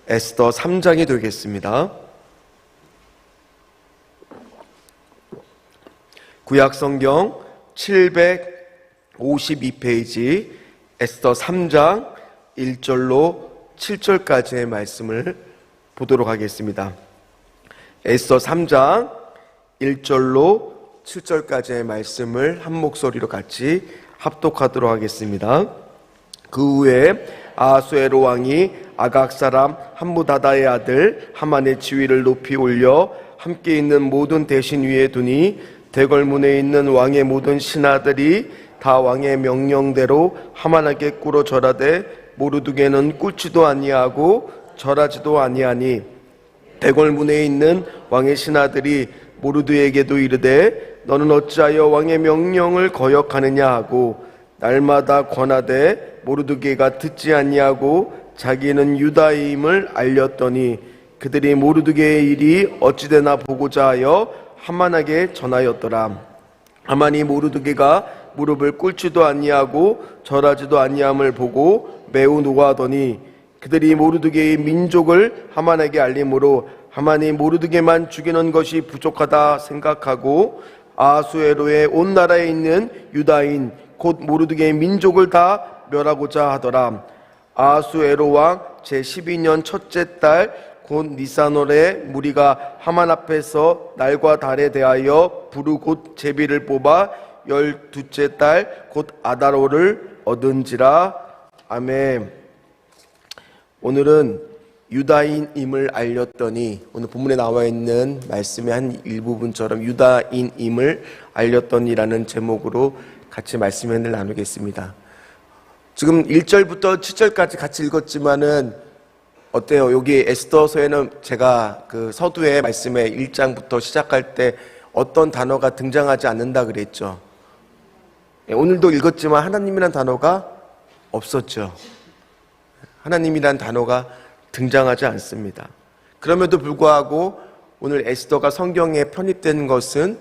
에스더 3장이 되겠습니다. 구약성경 752페이지 에스더 3장 1절로 7절까지의 말씀을 보도록 하겠습니다. 에스더 3장 1절로 7절까지의 말씀을 한 목소리로 같이 합독하도록 하겠습니다. 그 후에 아하수에로 왕이 아각 사람 함무다다의 아들 하만의 지위를 높이 올려 함께 있는 모든 대신 위에 두니 대궐문에 있는 왕의 모든 신하들이 다 왕의 명령대로 하만에게 꿇어 절하되 모르드게는 꿇지도 아니하고 절하지도 아니하니 대궐문에 있는 왕의 신하들이 모르드에게도 이르되 너는 어찌하여 왕의 명령을 거역하느냐 하고 날마다 권하되 모르드게가 듣지 아니하고 자기는 유다임을 알렸더니 그들이 모르드게의 일이 어찌되나 보고자 하여 하만에게 전하였더라. 하만이 모르드게가 무릎을 꿇지도 아니하고 절하지도 아니함을 보고 매우 노하더니 그들이 모르드게의 민족을 하만에게 알림으로 하만이 모르드게만 죽이는 것이 부족하다 생각하고 아하수에로의 온 나라에 있는 유다인 곧 모르드게의 민족을 다 멸하고자 하더라. 아하수에로 왕 제12년 첫째 달 곧 니산월에 무리가 하만 앞에서 날과 달에 대하여 부르 곧 제비를 뽑아 12째 달 곧 아다로를 얻은지라. 아멘. 오늘은 유다인임을 알렸더니, 오늘 본문에 나와 있는 말씀의 한 일부분처럼 유다인임을 알렸더니라는 제목으로 같이 말씀을 나누겠습니다. 지금 1절부터 7절까지 같이 읽었지만은 어때요? 여기 에스더서에는 제가 그 서두의 말씀에 1장부터 시작할 때 어떤 단어가 등장하지 않는다 그랬죠. 오늘도 읽었지만 하나님이란 단어가 없었죠. 하나님이란 단어가 등장하지 않습니다. 그럼에도 불구하고 오늘 에스더가 성경에 편입된 것은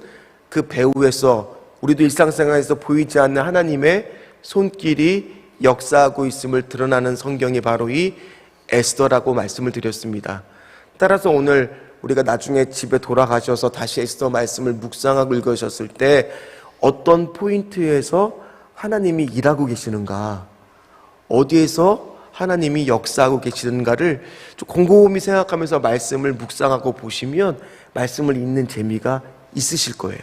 그 배후에서 우리도 일상생활에서 보이지 않는 하나님의 손길이 역사하고 있음을 드러나는 성경이 바로 이 에스더라고 말씀을 드렸습니다. 따라서 오늘 우리가 나중에 집에 돌아가셔서 다시 에스더 말씀을 묵상하고 읽으셨을 때 어떤 포인트에서 하나님이 일하고 계시는가, 어디에서 하나님이 역사하고 계시는가를 좀 곰곰이 생각하면서 말씀을 묵상하고 보시면 말씀을 읽는 재미가 있으실 거예요.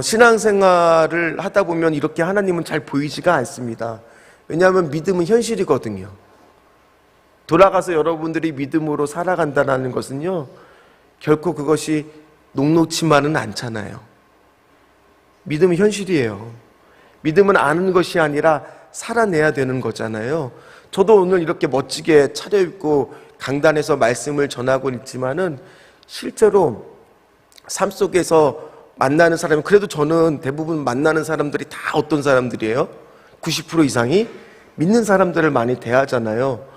신앙생활을 하다 보면 이렇게 하나님은 잘 보이지가 않습니다. 왜냐하면 믿음은 현실이거든요. 돌아가서 여러분들이 믿음으로 살아간다는 것은요, 결코 그것이 녹록치만은 않잖아요. 믿음은 현실이에요. 믿음은 아는 것이 아니라 살아내야 되는 거잖아요. 저도 오늘 이렇게 멋지게 차려입고 강단에서 말씀을 전하고 있지만은 실제로 삶 속에서 만나는 사람이, 그래도 저는 대부분 만나는 사람들이 다 어떤 사람들이에요? 90% 이상이 믿는 사람들을 많이 대하잖아요.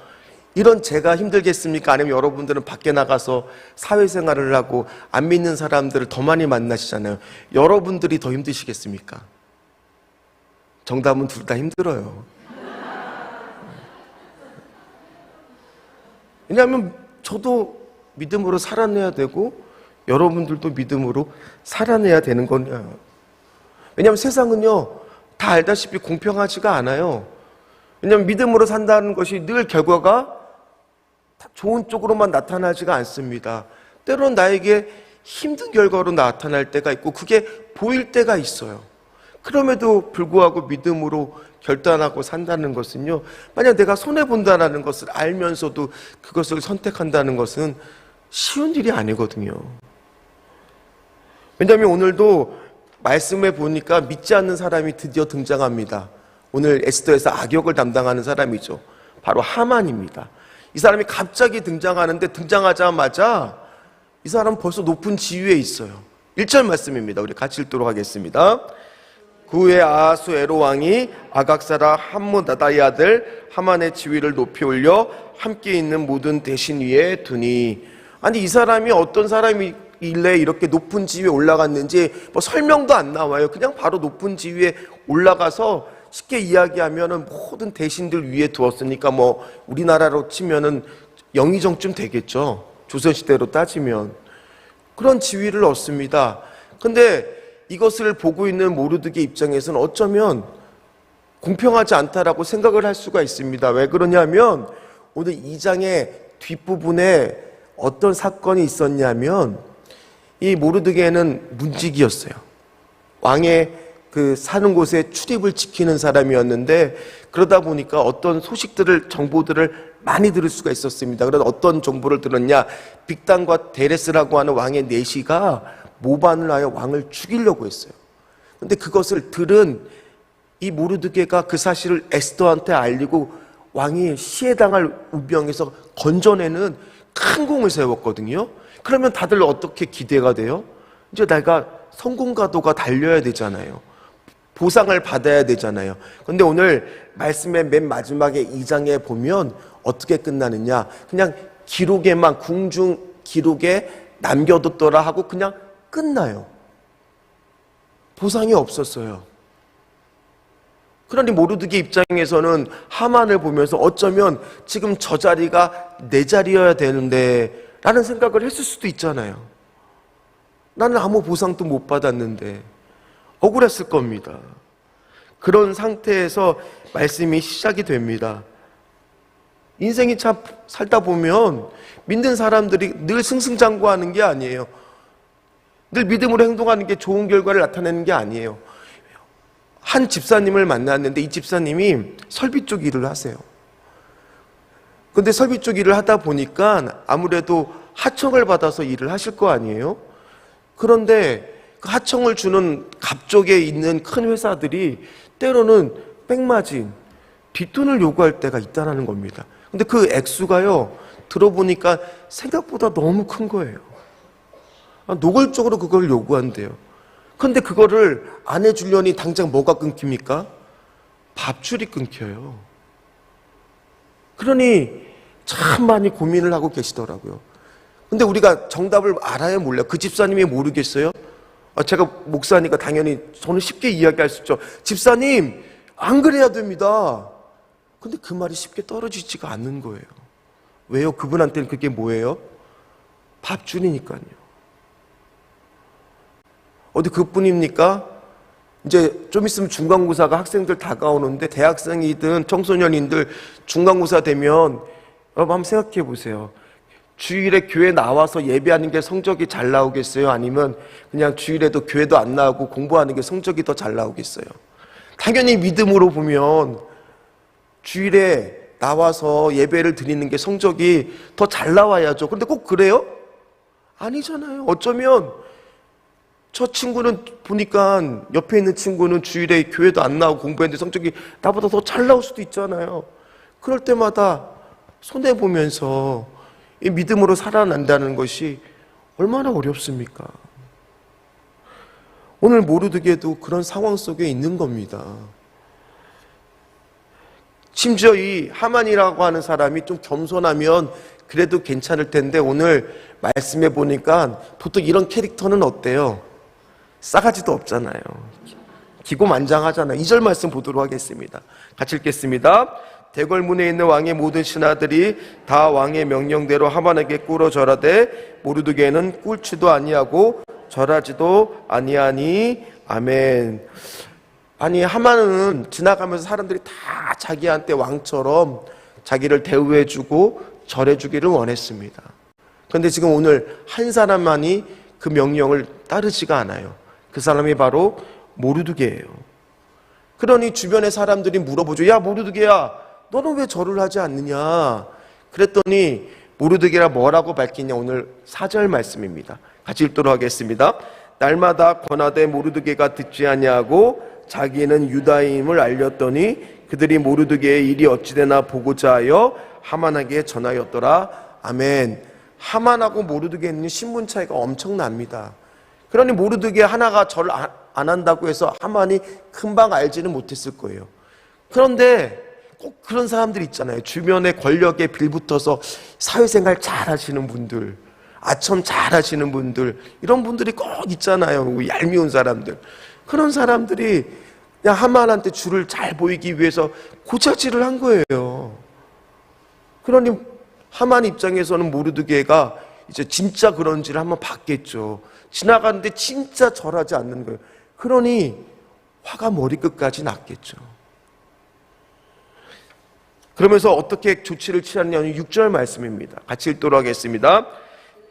이런 제가 힘들겠습니까? 아니면 여러분들은 밖에 나가서 사회생활을 하고 안 믿는 사람들을 더 많이 만나시잖아요. 여러분들이 더 힘드시겠습니까? 정답은 둘 다 힘들어요. 왜냐하면 저도 믿음으로 살아내야 되고 여러분들도 믿음으로 살아내야 되는 거냐. 왜냐하면 세상은요, 다 알다시피 공평하지가 않아요. 왜냐하면 믿음으로 산다는 것이 늘 결과가 좋은 쪽으로만 나타나지가 않습니다. 때로는 나에게 힘든 결과로 나타날 때가 있고 그게 보일 때가 있어요. 그럼에도 불구하고 믿음으로 결단하고 산다는 것은요, 만약 내가 손해본다는 것을 알면서도 그것을 선택한다는 것은 쉬운 일이 아니거든요. 왜냐하면 오늘도 말씀에 보니까 믿지 않는 사람이 드디어 등장합니다. 오늘 에스더에서 악역을 담당하는 사람이죠. 바로 하만입니다. 이 사람이 갑자기 등장하는데 등장하자마자 이 사람은 벌써 높은 지위에 있어요. 1절 말씀입니다. 우리 같이 읽도록 하겠습니다. 그 후에 아하수에로 왕이 아각 사람 함무다다의 아들 하만의 지위를 높이 올려 함께 있는 모든 대신 위에 두니. 아니, 이 사람이 어떤 사람이 일래 이렇게 높은 지위에 올라갔는지 뭐 설명도 안 나와요. 그냥 바로 높은 지위에 올라가서 쉽게 이야기하면은 모든 대신들 위에 두었으니까 뭐 우리나라로 치면은 영의정쯤 되겠죠. 조선시대로 따지면. 그런 지위를 얻습니다. 근데 이것을 보고 있는 모르드게 입장에서는 어쩌면 공평하지 않다라고 생각을 할 수가 있습니다. 왜 그러냐면 오늘 2장의 뒷부분에 어떤 사건이 있었냐면 이 모르드게는 문지기였어요. 왕의 그 사는 곳에 출입을 지키는 사람이었는데 그러다 보니까 어떤 소식들을 정보들을 많이 들을 수가 있었습니다. 그래서 어떤 정보를 들었냐? 빅단과 데레스라고 하는 왕의 내시가 모반을 하여 왕을 죽이려고 했어요. 근데 그것을 들은 이 모르드게가 그 사실을 에스더한테 알리고 왕이 시해당할 운명에서 건져내는 큰 공을 세웠거든요. 그러면 다들 어떻게 기대가 돼요? 이제 내가 성공가도가 달려야 되잖아요. 보상을 받아야 되잖아요. 근데 오늘 말씀의 맨 마지막에 2장에 보면 어떻게 끝나느냐? 그냥 기록에만 궁중 기록에 남겨뒀더라 하고 그냥 끝나요. 보상이 없었어요. 그러니 모르드게 입장에서는 하만을 보면서 어쩌면 지금 저 자리가 내 자리여야 되는데 라는 생각을 했을 수도 있잖아요. 나는 아무 보상도 못 받았는데 억울했을 겁니다. 그런 상태에서 말씀이 시작이 됩니다. 인생이 참 살다 보면 믿는 사람들이 늘 승승장구하는 게 아니에요. 늘 믿음으로 행동하는 게 좋은 결과를 나타내는 게 아니에요. 한 집사님을 만났는데 이 집사님이 설비 쪽 일을 하세요. 근데 설비 쪽 일을 하다 보니까 아무래도 하청을 받아서 일을 하실 거 아니에요? 그런데 그 하청을 주는 갑 쪽에 있는 큰 회사들이 때로는 백마진, 뒷돈을 요구할 때가 있다는 겁니다. 근데 그 액수가요, 들어보니까 생각보다 너무 큰 거예요. 노골적으로 그걸 요구한대요. 근데 그거를 안 해주려니 당장 뭐가 끊깁니까? 밥줄이 끊겨요. 그러니 참 많이 고민을 하고 계시더라고요. 근데 우리가 정답을 알아야 몰라요. 그 집사님이 모르겠어요? 제가 목사니까 당연히 저는 쉽게 이야기할 수 있죠. 집사님, 안 그래야 됩니다. 근데 그 말이 쉽게 떨어지지가 않는 거예요. 왜요? 그분한테는 그게 뭐예요? 밥줄이니까요. 어디 그뿐입니까? 이제 좀 있으면 중간고사가 학생들 다가오는데 대학생이든 청소년인들 중간고사 되면 여러분 한번 생각해 보세요. 주일에 교회 나와서 예배하는 게 성적이 잘 나오겠어요? 아니면 그냥 주일에도 교회도 안 나오고 공부하는 게 성적이 더 잘 나오겠어요? 당연히 믿음으로 보면 주일에 나와서 예배를 드리는 게 성적이 더 잘 나와야죠. 그런데 꼭 그래요? 아니잖아요. 어쩌면 저 친구는 보니까 옆에 있는 친구는 주일에 교회도 안 나오고 공부했는데 성적이 나보다 더 잘 나올 수도 있잖아요. 그럴 때마다 손해보면서 이 믿음으로 살아난다는 것이 얼마나 어렵습니까? 오늘 모르드게도 그런 상황 속에 있는 겁니다. 심지어 이 하만이라고 하는 사람이 좀 겸손하면 그래도 괜찮을 텐데 오늘 말씀해 보니까 보통 이런 캐릭터는 어때요? 싸가지도 없잖아요. 기고만장하잖아요. 2절 말씀 보도록 하겠습니다. 같이 읽겠습니다. 대궐문에 있는 왕의 모든 신하들이 다 왕의 명령대로 하만에게 꿇어 절하되 모르드게는 꿇지도 아니하고 절하지도 아니하니 아멘. 아니 하만은 지나가면서 사람들이 다 자기한테 왕처럼 자기를 대우해주고 절해주기를 원했습니다. 그런데 지금 오늘 한 사람만이 그 명령을 따르지가 않아요. 그 사람이 바로 모르드게예요. 그러니 주변의 사람들이 물어보죠. 야 모르드게야, 너는 왜 절을 하지 않느냐? 그랬더니 모르드게가 뭐라고 밝히냐? 오늘 4절 말씀입니다. 같이 읽도록 하겠습니다. 날마다 권하되 모르드게가 듣지 아니하고 자기는 유다임을 알렸더니 그들이 모르드게의 일이 어찌되나 보고자 하여 하만에게 전하였더라. 아멘. 하만하고 모르드게는 신분 차이가 엄청납니다. 그러니 모르드게 하나가 절을 안 한다고 해서 하만이 금방 알지는 못했을 거예요. 그런데 꼭 그런 사람들 있잖아요. 주변에 권력에 빌붙어서 사회생활 잘 하시는 분들, 아첨 잘 하시는 분들, 이런 분들이 꼭 있잖아요. 얄미운 사람들. 그런 사람들이 그냥 하만한테 줄을 잘 보이기 위해서 고자질을 한 거예요. 그러니 하만 입장에서는 모르드게가 이제 진짜 그런지를 한번 봤겠죠. 지나가는데 진짜 절하지 않는 거예요. 그러니 화가 머리끝까지 났겠죠. 그러면서 어떻게 조치를 취하느냐는 6절 말씀입니다. 같이 읽도록 하겠습니다.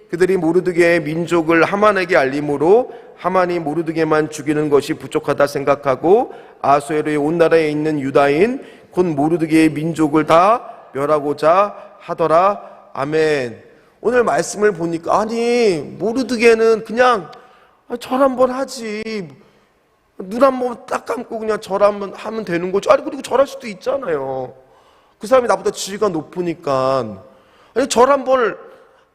그들이 모르드게의 민족을 하만에게 알림으로 하만이 모르드게만 죽이는 것이 부족하다 생각하고 아수에르의 온 나라에 있는 유다인 곧 모르드게의 민족을 다 멸하고자 하더라. 아멘. 오늘 말씀을 보니까 아니 모르드게는 그냥 절 한번 하지, 눈 한번 딱 감고 그냥 절 한번 하면 되는 거죠. 아니 그리고 절할 수도 있잖아요. 그 사람이 나보다 지위가 높으니까. 아니 절 한번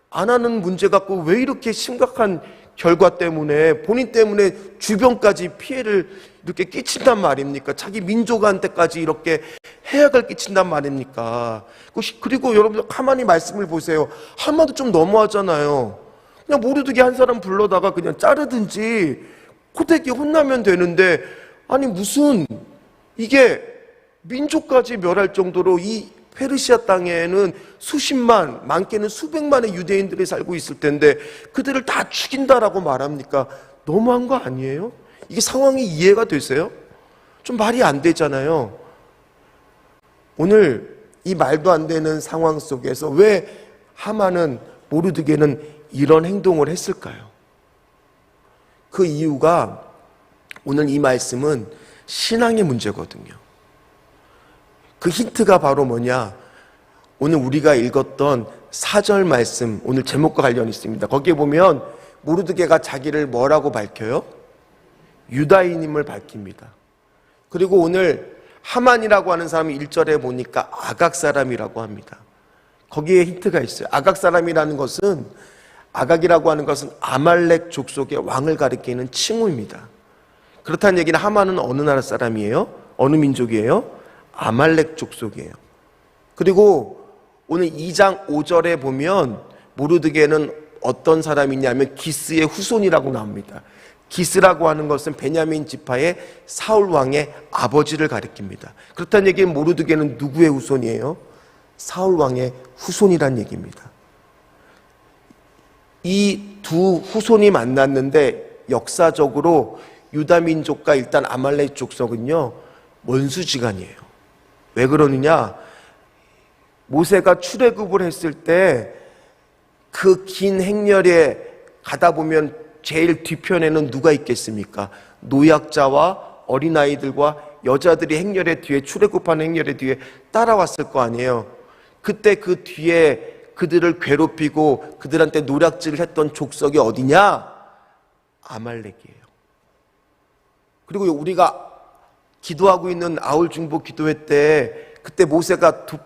안 하는 문제 갖고 왜 이렇게 심각한 결과 때문에, 본인 때문에 주변까지 피해를 이렇게 끼친단 말입니까? 자기 민족한테까지 이렇게 해악을 끼친단 말입니까? 그리고 여러분들 가만히 말씀을 보세요. 하마도 좀 너무하잖아요. 그냥 모르드게 한 사람 불러다가 그냥 자르든지 코대기 혼나면 되는데, 아니 무슨 이게 민족까지 멸할 정도로 이 페르시아 땅에는 수십만, 많게는 수백만의 유대인들이 살고 있을 텐데 그들을 다 죽인다라고 말합니까? 너무한 거 아니에요? 이게 상황이 이해가 되세요? 좀 말이 안 되잖아요. 오늘 이 말도 안 되는 상황 속에서 왜 하만은, 모르드게는 이런 행동을 했을까요? 그 이유가 오늘 이 말씀은 신앙의 문제거든요. 그 힌트가 바로 뭐냐? 오늘 우리가 읽었던 4절 말씀, 오늘 제목과 관련이 있습니다. 거기에 보면 모르드게가 자기를 뭐라고 밝혀요? 유다인임을 밝힙니다. 그리고 오늘 하만이라고 하는 사람이 1절에 보니까 아각 사람이라고 합니다. 거기에 힌트가 있어요. 아각 사람이라는 것은, 아각이라고 하는 것은 아말렉 족속의 왕을 가리키는 칭호입니다. 그렇다는 얘기는 하만은 어느 나라 사람이에요? 어느 민족이에요? 아말렉 족속이에요. 그리고 오늘 2장 5절에 보면 모르드게는 어떤 사람이냐면 기스의 후손이라고 나옵니다. 기스라고 하는 것은 베냐민 지파의 사울 왕의 아버지를 가리킵니다. 그렇다는 얘기는 모르드게는 누구의 후손이에요? 사울 왕의 후손이란 얘기입니다. 이 두 후손이 만났는데 역사적으로 유다 민족과 일단 아말렉 족속은요 원수지간이에요. 왜 그러느냐? 모세가 출애굽을 했을 때 그 긴 행렬에 가다 보면 제일 뒤편에는 누가 있겠습니까? 노약자와 어린아이들과 여자들이 행렬의 뒤에, 출애굽하는 행렬의 뒤에 따라왔을 거 아니에요. 그때 그 뒤에 그들을 괴롭히고 그들한테 노략질을 했던 족속이 어디냐? 아말렉이에요. 그리고 우리가 기도하고 있는 아울 중보 기도회 때 그때 모세가 두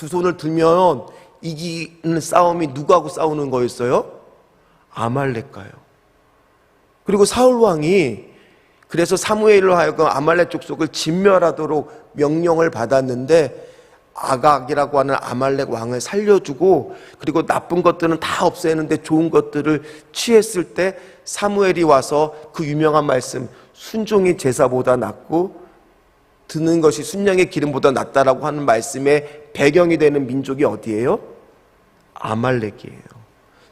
손을 들면 이기는 싸움이 누구하고 싸우는 거였어요? 아말렉과요. 그리고 사울 왕이 그래서 사무엘로 하여금 아말렉 족속을 진멸하도록 명령을 받았는데 아각이라고 하는 아말렉 왕을 살려주고 그리고 나쁜 것들은 다 없애는데 좋은 것들을 취했을 때 사무엘이 와서 그 유명한 말씀, 순종이 제사보다 낫고 드는 것이 순양의 기름보다 낫다라고 하는 말씀의 배경이 되는 민족이 어디예요? 아말렉이에요.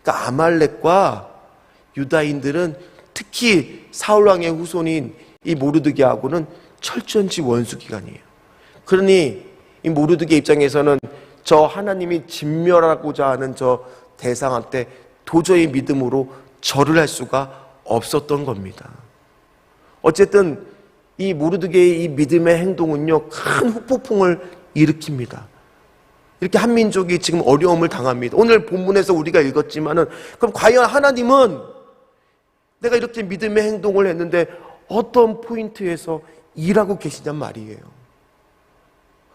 그러니까 아말렉과 유다인들은 특히 사울왕의 후손인 이 모르드게하고는 철저히 원수기간이에요. 그러니 이 모르드게 입장에서는 저 하나님이 진멸하고자 하는 저 대상한테 도저히 믿음으로 절을 할 수가 없었던 겁니다. 어쨌든 이 모르드게의 이 믿음의 행동은요 큰 후폭풍을 일으킵니다. 이렇게 한 민족이 지금 어려움을 당합니다. 오늘 본문에서 우리가 읽었지만은 그럼 과연 하나님은 내가 이렇게 믿음의 행동을 했는데 어떤 포인트에서 일하고 계시냔 말이에요.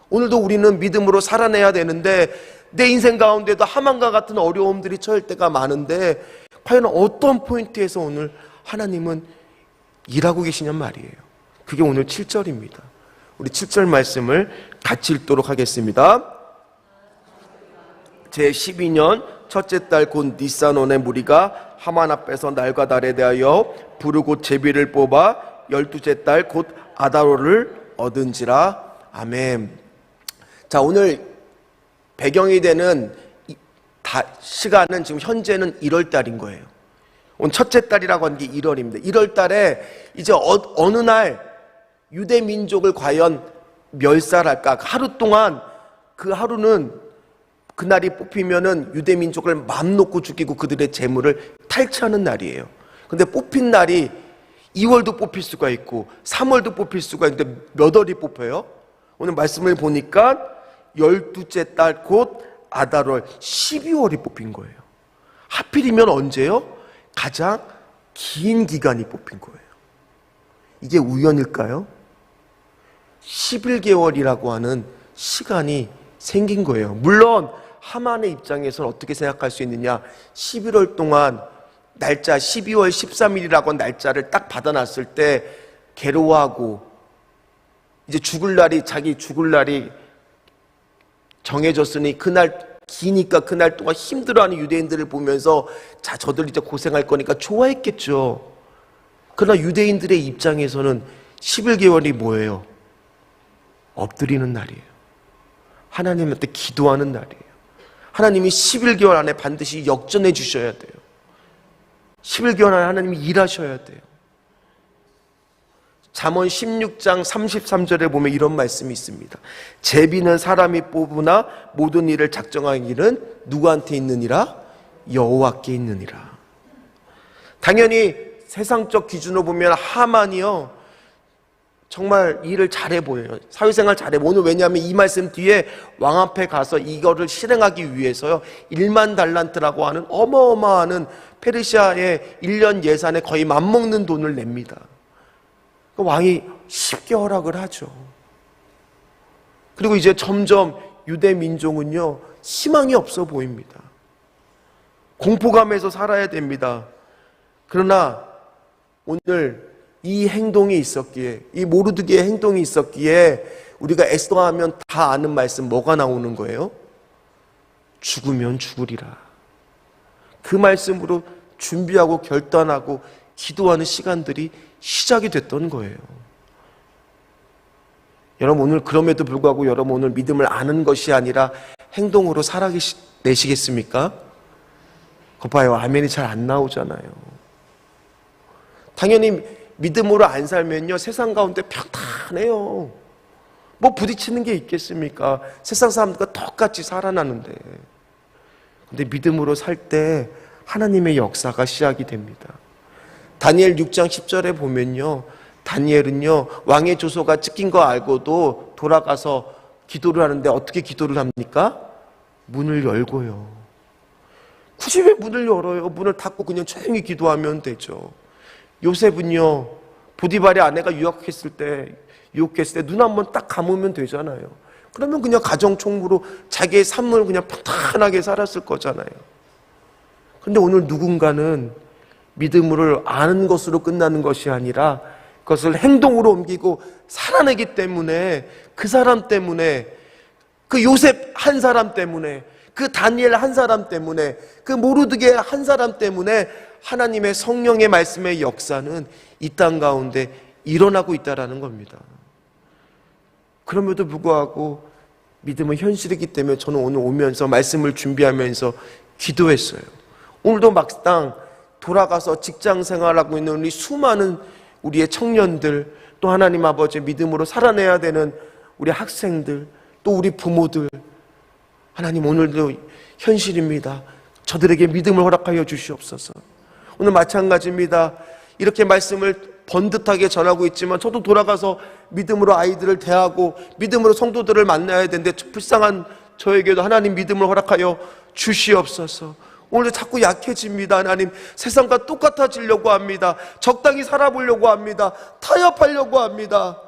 오늘도 우리는 믿음으로 살아내야 되는데 내 인생 가운데도 하만과 같은 어려움들이 처할 때가 많은데 과연 어떤 포인트에서 오늘 하나님은 일하고 계시냔 말이에요. 그게 오늘 7절입니다. 우리 7절 말씀을 같이 읽도록 하겠습니다. 제12년 첫째 달 곧 니산온의 무리가 하만 앞에서 날과 달에 대하여 부르고 제비를 뽑아 12째 달 곧 아다로를 얻은지라. 아멘. 자, 오늘 배경이 되는 시간은 지금 현재는 1월 달인 거예요. 오늘 첫째 달이라고 하는 게 1월입니다. 1월 달에 이제 어느 날 유대 민족을 과연 멸살할까? 하루 동안, 그 하루는 그날이 뽑히면은 유대 민족을 맘 놓고 죽이고 그들의 재물을 탈취하는 날이에요. 근데 뽑힌 날이 2월도 뽑힐 수가 있고 3월도 뽑힐 수가 있는데 몇 월이 뽑혀요? 오늘 말씀을 보니까 12째 달 곧 아달월 12월이 뽑힌 거예요. 하필이면 언제요? 가장 긴 기간이 뽑힌 거예요. 이게 우연일까요? 11개월이라고 하는 시간이 생긴 거예요. 물론 하만의 입장에서는 어떻게 생각할 수 있느냐, 11월 동안 날짜 12월 13일이라고 날짜를 딱 받아놨을 때 괴로워하고 이제 자기 죽을 날이 정해졌으니 그날 기니까 그날 동안 힘들어하는 유대인들을 보면서 자, 저들 이제 고생할 거니까 좋아했겠죠. 그러나 유대인들의 입장에서는 11개월이 뭐예요? 엎드리는 날이에요. 하나님한테 기도하는 날이에요. 하나님이 11개월 안에 반드시 역전해 주셔야 돼요. 11개월 안에 하나님이 일하셔야 돼요. 잠언 16장 33절에 보면 이런 말씀이 있습니다. 제비는 사람이 뽑으나 모든 일을 작정하는 일은 누구한테 있느니라? 여호와께 있느니라. 당연히 세상적 기준으로 보면 하만이요, 정말 일을 잘해 보여요. 사회생활 잘해 보여요. 오늘 왜냐하면 이 말씀 뒤에 왕 앞에 가서 이거를 실행하기 위해서요 1만 달란트라고 하는 어마어마한 페르시아의 1년 예산에 거의 맞먹는 돈을 냅니다. 왕이 쉽게 허락을 하죠. 그리고 이제 점점 유대 민족은요 희망이 없어 보입니다. 공포감에서 살아야 됩니다. 그러나 오늘 이 행동이 있었기에, 이 모르드게의 행동이 있었기에 우리가 에스더하면 다 아는 말씀 뭐가 나오는 거예요? 죽으면 죽으리라. 그 말씀으로 준비하고 결단하고 기도하는 시간들이 시작이 됐던 거예요. 여러분 오늘 그럼에도 불구하고 여러분 오늘 믿음을 아는 것이 아니라 행동으로 살아내시겠습니까? 거 봐요. 아멘이 잘 안 나오잖아요. 당연히 믿음으로 안 살면요 세상 가운데 평탄해요. 뭐 부딪히는 게 있겠습니까? 세상 사람들과 똑같이 살아나는데. 근데 믿음으로 살 때 하나님의 역사가 시작이 됩니다. 다니엘 6장 10절에 보면요 다니엘은요 왕의 조서가 찍힌 거 알고도 돌아가서 기도를 하는데 어떻게 기도를 합니까? 문을 열고요. 굳이 왜 문을 열어요? 문을 닫고 그냥 조용히 기도하면 되죠. 요셉은요 보디발의 아내가 유혹했을 때 눈 한번 딱 감으면 되잖아요. 그러면 그냥 가정총무로 자기의 삶을 그냥 평탄하게 살았을 거잖아요. 그런데 오늘 누군가는 믿음을 아는 것으로 끝나는 것이 아니라 그것을 행동으로 옮기고 살아내기 때문에 그 사람 때문에, 그 요셉 한 사람 때문에, 그 다니엘 한 사람 때문에, 그 모르드게 한 사람 때문에 하나님의 성령의 말씀의 역사는 이 땅 가운데 일어나고 있다는 겁니다. 그럼에도 불구하고 믿음은 현실이기 때문에 저는 오늘 오면서 말씀을 준비하면서 기도했어요. 오늘도 막상 돌아가서 직장 생활하고 있는 우리 수많은 우리의 청년들, 또 하나님 아버지의 믿음으로 살아내야 되는 우리 학생들, 또 우리 부모들, 하나님 오늘도 현실입니다. 저들에게 믿음을 허락하여 주시옵소서. 오늘 마찬가지입니다. 이렇게 말씀을 번듯하게 전하고 있지만 저도 돌아가서 믿음으로 아이들을 대하고 믿음으로 성도들을 만나야 되는데 불쌍한 저에게도 하나님 믿음을 허락하여 주시옵소서. 오늘도 자꾸 약해집니다. 하나님 세상과 똑같아지려고 합니다. 적당히 살아보려고 합니다. 타협하려고 합니다.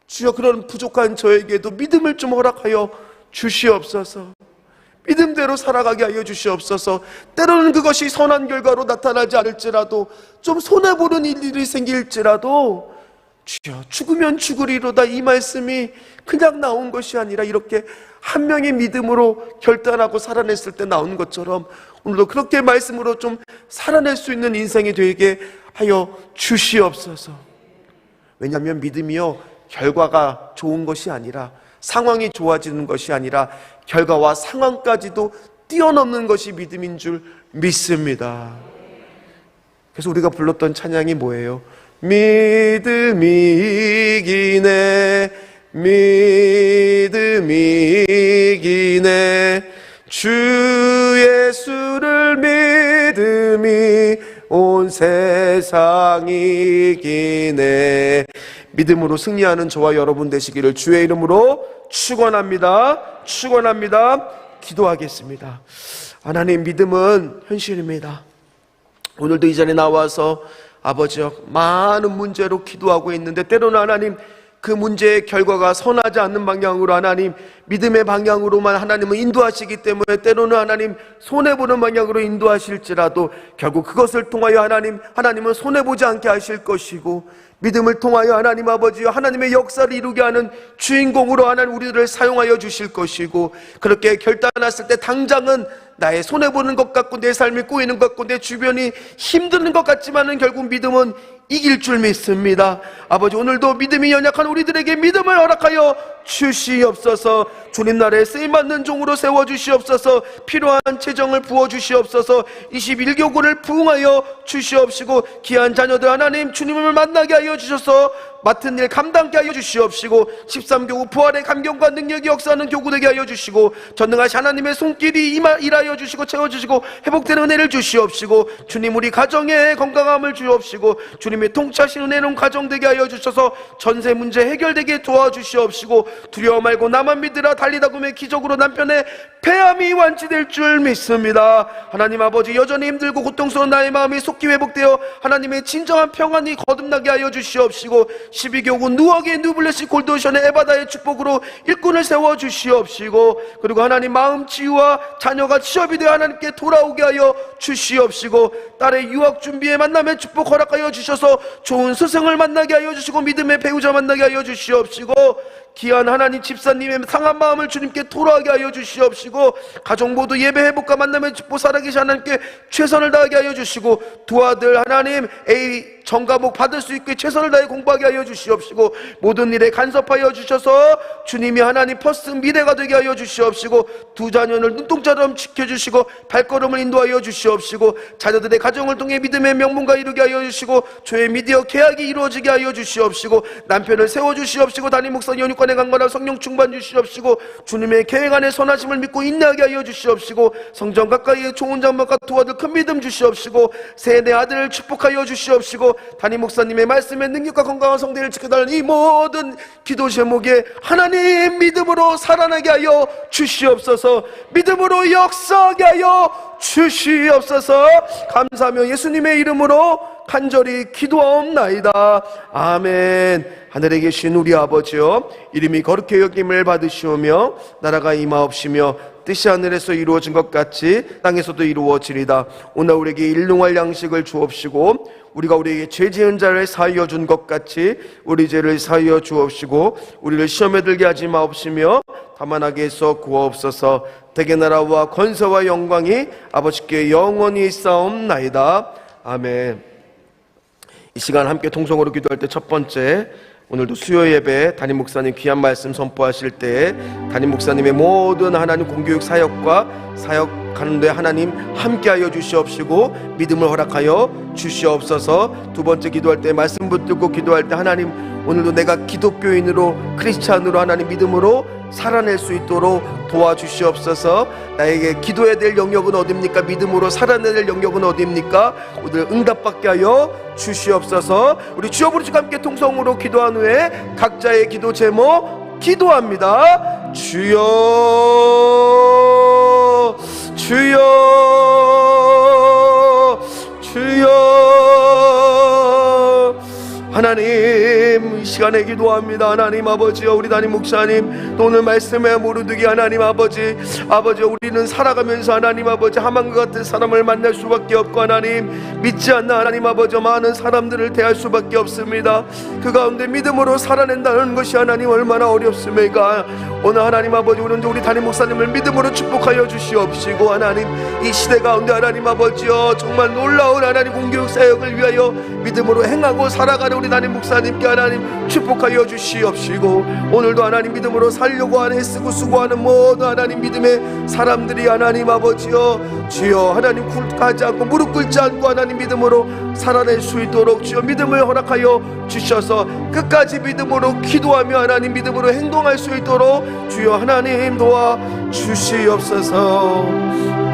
주여 그런 부족한 저에게도 믿음을 좀 허락하여 주시옵소서. 믿음대로 살아가게 하여 주시옵소서. 때로는 그것이 선한 결과로 나타나지 않을지라도, 좀 손해보는 일이 생길지라도 주여 죽으면 죽으리로다, 이 말씀이 그냥 나온 것이 아니라 이렇게 한 명의 믿음으로 결단하고 살아냈을 때 나온 것처럼 오늘도 그렇게 말씀으로 좀 살아낼 수 있는 인생이 되게 하여 주시옵소서. 왜냐하면 믿음이요, 결과가 좋은 것이 아니라, 상황이 좋아지는 것이 아니라 결과와 상황까지도 뛰어넘는 것이 믿음인 줄 믿습니다. 그래서 우리가 불렀던 찬양이 뭐예요? 믿음이 이기네, 믿음이 이기네, 주 예수를 믿음이 온 세상이 이기네. 믿음으로 승리하는 저와 여러분 되시기를 주의 이름으로 축원합니다. 축원합니다. 기도하겠습니다. 하나님, 믿음은 현실입니다. 오늘도 이 자리에 나와서 아버지여, 많은 문제로 기도하고 있는데 때로는 하나님, 그 문제의 결과가 선하지 않는 방향으로 하나님, 믿음의 방향으로만 하나님은 인도하시기 때문에 때로는 하나님, 손해보는 방향으로 인도하실지라도 결국 그것을 통하여 하나님은 손해보지 않게 하실 것이고, 믿음을 통하여 하나님 아버지여, 하나님의 역사를 이루게 하는 주인공으로 하나님 우리들을 사용하여 주실 것이고, 그렇게 결단했을 때 당장은 나의 손해보는 것 같고, 내 삶이 꼬이는 것 같고, 내 주변이 힘드는 것 같지만은 결국 믿음은 이길 줄 믿습니다. 아버지, 오늘도 믿음이 연약한 우리들에게 믿음을 허락하여 주시옵소서. 주님 나라에 쓰임받는 종으로 세워주시옵소서. 필요한 재정을 부어주시옵소서. 21교구를 부응하여 주시옵시고, 귀한 자녀들 하나님 주님을 만나게 하여 주셔서 맡은 일 감당케 하여 주시옵시고, 13교구 부활의 감격과 능력이 역사하는 교구 되게 하여 주시고, 전능하신 하나님의 손길이 일하여 주시고 채워주시고 회복되는 은혜를 주시옵시고, 주님 우리 가정에 건강함을 주옵시고, 주님의 통치하신 은혜로운 가정 되게 하여 주셔서 전세 문제 해결되게 도와주시옵시고, 두려워 말고 나만 믿으라 달리다 보면 기적으로 남편의 폐암이 완치될 줄 믿습니다. 하나님 아버지, 여전히 힘들고 고통스러운 나의 마음이 속히 회복되어 하나님의 진정한 평안이 거듭나게 하여 주시옵시고, 12교구 누억의 뉴블레시 골드오션의 에바다의 축복으로 일꾼을 세워 주시옵시고, 그리고 하나님 마음 치유와 자녀가 취업이 되어 하나님께 돌아오게 하여 주시옵시고, 딸의 유학 준비에 만남의 축복 허락하여 주셔서 좋은 스승을 만나게 하여 주시고, 믿음의 배우자 만나게 하여 주시옵시고, 귀한 하나님 집사님의 상한 마음을 주님께 토로하게 하여 주시옵시고, 가정 모두 예배 회복과 만남의 축복 살아계신 하나님께 최선을 다하게 하여 주시고, 두 아들 하나님 A 전과목 받을 수 있게 최선을 다해 공부하게 하여 주시옵시고, 모든 일에 간섭하여 주셔서 주님이 하나님 퍼스트 미래가 되게 하여 주시옵시고, 두 자녀를 눈동자처럼 지켜주시고 발걸음을 인도하여 주시옵시고, 자녀들의 가정을 통해 믿음의 명문가 이루게 하여 주시고, 조의 미디어 계약이 이루어지게 하여 주시옵시고, 남편을 세워주시옵시고, 담임 목사 연육관에 강건한 성령 충만 주시옵시고, 주님의 계획 안에 선하심을 믿고 인내하게 하여 주시옵시고, 성전 가까이에 좋은 장막과 두 아들 큰 믿음 주시옵시고, 새 내 아들을 축복하여 주시옵시고, 담임 목사님의 말씀의 능력과 건강한 성대를 지켜달라는 이 모든 기도 제목에 하나님 믿음으로 살아나게 하여 주시옵소서. 믿음으로 역사하게 하여 주시옵소서. 감사하며 예수님의 이름으로 간절히 기도하옵나이다. 아멘. 하늘에 계신 우리 아버지여, 이름이 거룩히 여김을 받으시오며 나라가 임하옵시며 뜻이 하늘에서 이루어진 것 같이 땅에서도 이루어지리다. 오늘 우리에게 일용할 양식을 주옵시고, 우리가 우리에게 죄 지은 자를 사하여 준 것 같이 우리 죄를 사하여 주옵시고, 우리를 시험에 들게 하지 마옵시며 다만 악에서 구하옵소서. 대개 나라와 권세와 영광이 아버지께 영원히 있사옵나이다. 아멘. 이 시간 함께 통성으로 기도할 때 첫 번째, 오늘도 수요 예배 담임 목사님 귀한 말씀 선포하실 때 담임 목사님의 모든 하나님 공교육 사역과 사역하는 데 하나님 함께하여 주시옵시고 믿음을 허락하여 주시옵소서. 두 번째 기도할 때 말씀 붙들고 기도할 때 하나님, 오늘도 내가 기독교인으로 크리스찬으로 하나님 믿음으로 살아낼 수 있도록 도와주시옵소서. 나에게 기도해야 될 영역은 어디입니까? 믿음으로 살아내야 될 영역은 어디입니까? 오늘 응답받게 하여 주시옵소서. 우리 주여 부르시고 함께 통성으로 기도한 후에 각자의 기도 제목 기도합니다. 주여 주여 주여. 하나님, 이 시간에 기도합니다. 하나님 아버지여, 우리 담임 목사님 또 오늘 말씀에 모르드기 하나님 아버지, 우리는 살아가면서 하나님 아버지 하만과 같은 사람을 만날 수밖에 없고 하나님 믿지 않는 하나님 아버지 많은 사람들을 대할 수밖에 없습니다. 그 가운데 믿음으로 살아낸다는 것이 하나님 얼마나 어렵습니까? 오늘 하나님 아버지, 우리 담임 목사님을 믿음으로 축복하여 주시옵시고, 하나님 이 시대 가운데 하나님 아버지여 정말 놀라운 하나님 공교육 사역을 위하여 믿음으로 행하고 살아가는 우리 담임 목사님께 하나님 축복하여 주시옵시고, 오늘도 하나님 믿음으로 살려고 하는 애쓰고 수고하는 모든 하나님 믿음의 사람들이 하나님 아버지여 주여 하나님 굴하지 않고 무릎 꿇지 않고 하나님 믿음으로 살아낼 수 있도록 주여 믿음을 허락하여 주셔서 끝까지 믿음으로 기도하며 하나님 믿음으로 행동할 수 있도록 주여 하나님 도와 주시옵소서.